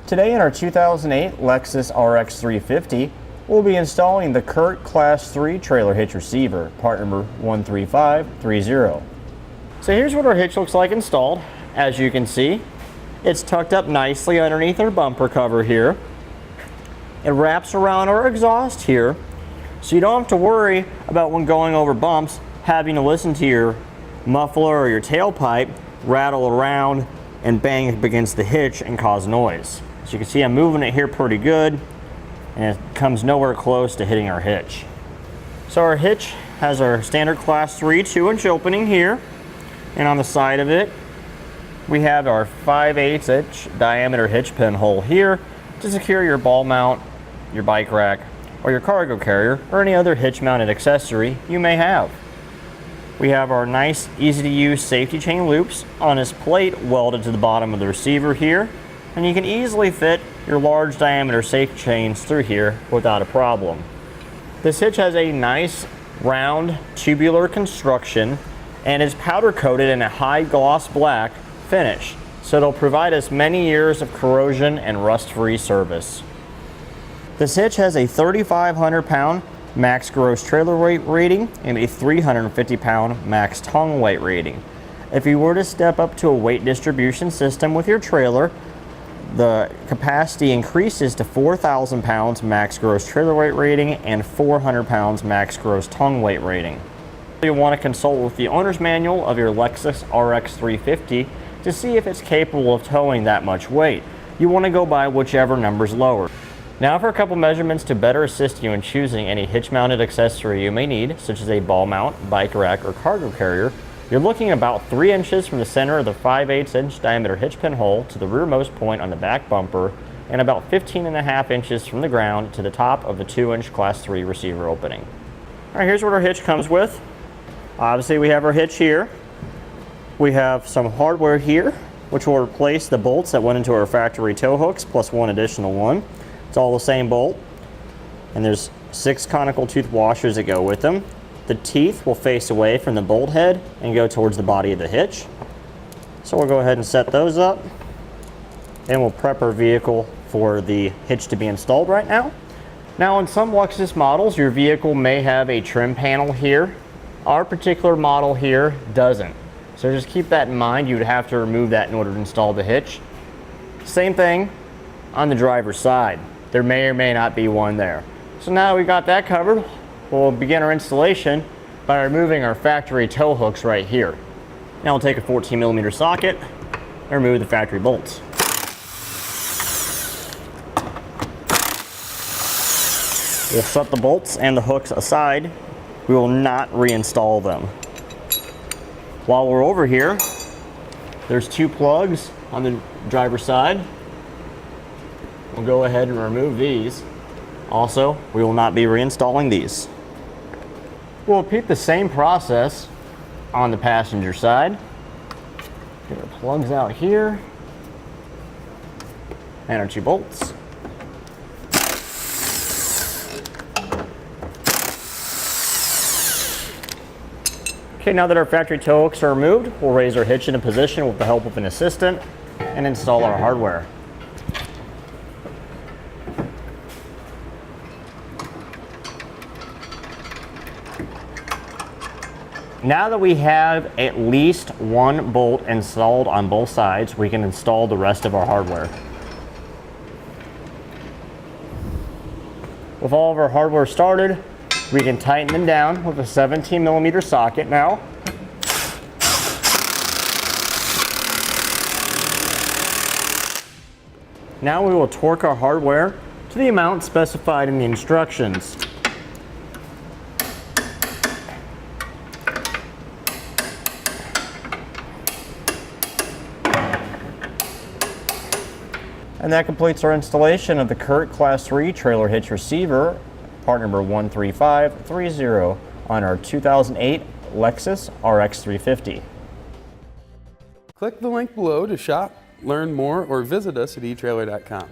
Today in our 2008 Lexus RX 350, we'll be installing the Curt Class 3 Trailer Hitch Receiver, part number 13530. So here's what our hitch looks like installed. As you can see, it's tucked up nicely underneath our bumper cover here. It wraps around our exhaust here, so you don't have to worry about when going over bumps having to listen to your muffler or your tailpipe rattle around and bang up against the hitch and cause noise. So you can see I'm moving it here pretty good, and it comes nowhere close to hitting our hitch. So our hitch has our standard class 3 2-inch opening here, and on the side of it we have our 5/8 inch diameter hitch pin hole here to secure your ball mount, your bike rack, or your cargo carrier, or any other hitch mounted accessory you may have. We have our nice, easy to use safety chain loops on this plate welded to the bottom of the receiver here, and you can easily fit your large diameter safety chains through here without a problem. This hitch has a nice round tubular construction and is powder coated in a high gloss black finish, so it'll provide us many years of corrosion and rust free service. This hitch has a 3,500 pound max gross trailer weight rating and a 350 pound max tongue weight rating. If you were to step up to a weight distribution system with your trailer, the capacity increases to 4,000 pounds max gross trailer weight rating and 400 pounds max gross tongue weight rating. You'll want to consult with the owner's manual of your Lexus RX 350 to see if it's capable of towing that much weight. You want to go by whichever number's lower. Now for a couple measurements to better assist you in choosing any hitch mounted accessory you may need, such as a ball mount, bike rack, or cargo carrier. You're looking about 3 inches from the center of the 5/8 inch diameter hitch pin hole to the rearmost point on the back bumper, and about 15.5 inches from the ground to the top of the 2-inch class 3 receiver opening. All right, here's what our hitch comes with. Obviously we have our hitch here. We have some hardware here, which will replace the bolts that went into our factory tow hooks, plus one additional one. It's all the same bolt, and there's 6 conical tooth washers that go with them. The teeth will face away from the bolt head and go towards the body of the hitch. So we'll go ahead and set those up, and we'll prep our vehicle for the hitch to be installed right now. Now on some Lexus models, your vehicle may have a trim panel here. Our particular model here doesn't. So just keep that in mind. You would have to remove that in order to install the hitch. Same thing on the driver's side. There may or may not be one there. So now we got that covered, we'll begin our installation by removing our factory tow hooks right here. Now we'll take a 14mm socket and remove the factory bolts. We'll set the bolts and the hooks aside. We will not reinstall them. While we're over here, there's 2 plugs on the driver's side. We'll go ahead and remove these. Also, we will not be reinstalling these. We'll repeat the same process on the passenger side. Get our plugs out here and our 2 bolts. Okay, now that our factory tow hooks are removed, we'll raise our hitch into position with the help of an assistant and install our hardware. Now that we have at least 1 bolt installed on both sides, we can install the rest of our hardware. With all of our hardware started, we can tighten them down with a 17mm socket now. Now we will torque our hardware to the amount specified in the instructions. And that completes our installation of the Curt Class 3 Trailer Hitch Receiver, part number 13530, on our 2008 Lexus RX 350. Click the link below to shop, learn more, or visit us at etrailer.com.